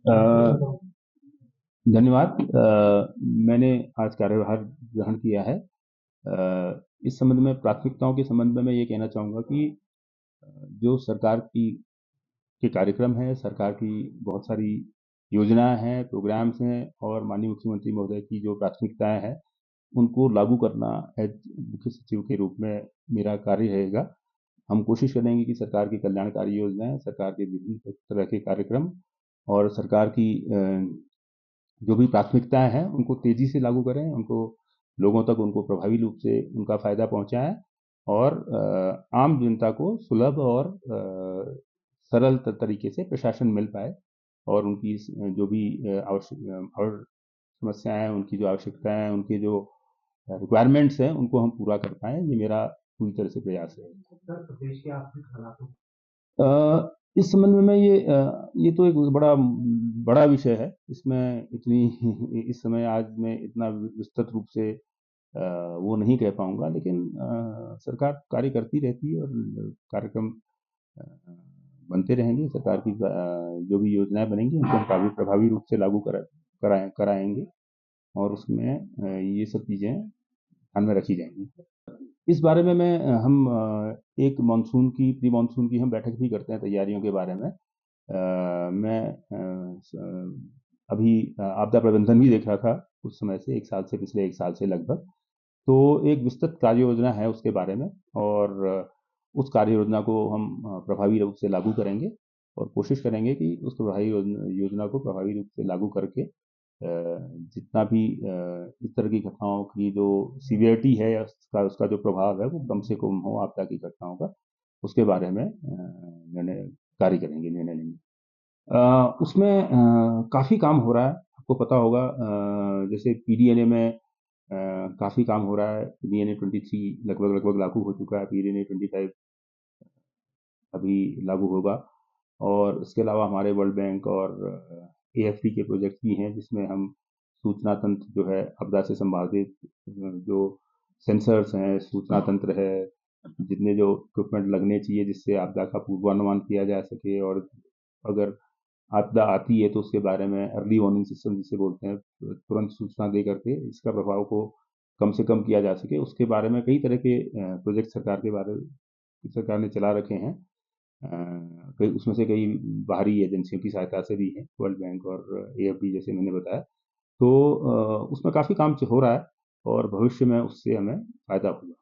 अ, धन्यवाद। मैंने आज कार्यभार ग्रहण किया है। इस संबंध में प्राथमिकताओं के संबंध में मैं ये कहना चाहूँगा कि जो सरकार की के कार्यक्रम हैं, सरकार की बहुत सारी योजनाएँ हैं, प्रोग्राम्स हैं और माननीय मुख्यमंत्री महोदय की जो प्राथमिकताएँ हैं, उनको लागू करना एज़ मुख्य सचिव के रूप में मेरा कार्य रहेगा। हम कोशिश करेंगे कि सरकार की कल्याणकारी योजनाएँ, सरकार के विभिन्न तरह के कार्यक्रम और सरकार की जो भी प्राथमिकताएं हैं उनको तेजी से लागू करें, उनको लोगों तक उनको प्रभावी रूप से उनका फायदा पहुंचाएं और आम जनता को सुलभ और सरल तरीके से प्रशासन मिल पाए और उनकी जो भी आवश्यक और समस्याएं हैं, उनकी जो आवश्यकताएं हैं, उनके जो रिक्वायरमेंट्स हैं उनको हम पूरा कर पाए, ये मेरा पूरी तरह से प्रयास है। उत्तर प्रदेश के आर्थिक हालातों इस संबंध में मैं ये तो एक बड़ा बड़ा विषय है। इसमें इतनी इस समय आज मैं इतना विस्तृत रूप से वो नहीं कह पाऊँगा, लेकिन सरकार कार्य करती रहती है और कार्यक्रम अ, बनते रहेंगे। सरकार की जो भी योजनाएँ बनेंगी उनको हम प्रभावी रूप से लागू कराएँगे और उसमें ये सब चीज़ें ध्यान में रखी जाएँगी। इस बारे में हम एक प्री मानसून की हम बैठक भी करते हैं तैयारियों के बारे में। मैं अभी आपदा प्रबंधन भी देख रहा था कुछ समय से, पिछले 1 साल से लगभग। तो एक विस्तृत कार्य योजना है उसके बारे में और उस कार्य योजना को हम प्रभावी रूप से लागू करेंगे और कोशिश करेंगे कि उस प्रभावी योजना को प्रभावी रूप से लागू करके जितना भी इस तरह की घटनाओं की जो सीवियरिटी है या उसका जो प्रभाव है वो कम से कम हो आपदा की घटनाओं का, उसके बारे में निर्णय लेंगे। उसमें काफ़ी काम हो रहा है, आपको पता होगा। जैसे पीडीएनए में काफ़ी काम हो रहा है। पीडीएनए 23 लगभग लागू हो चुका है, पीडीएनए 25 अभी लागू होगा और इसके अलावा हमारे वर्ल्ड बैंक और एएफटी के प्रोजेक्ट भी हैं जिसमें हम सूचना तंत्र जो है आपदा से संबंधित जो सेंसर्स हैं, सूचना तंत्र है, जितने जो इक्विपमेंट लगने चाहिए जिससे आपदा का पूर्वानुमान किया जा सके और अगर आपदा आती है तो उसके बारे में अर्ली वार्निंग सिस्टम जिसे बोलते हैं, तुरंत सूचना दे करके इसका प्रभाव को कम से कम किया जा सके, उसके बारे में कई तरह के प्रोजेक्ट सरकार ने चला रखे हैं। कई उसमें से कई बाहरी एजेंसियों की सहायता से भी हैं, वर्ल्ड बैंक और एएफडी जैसे मैंने बताया। तो उसमें काफ़ी काम हो रहा है और भविष्य में उससे हमें फ़ायदा होगा।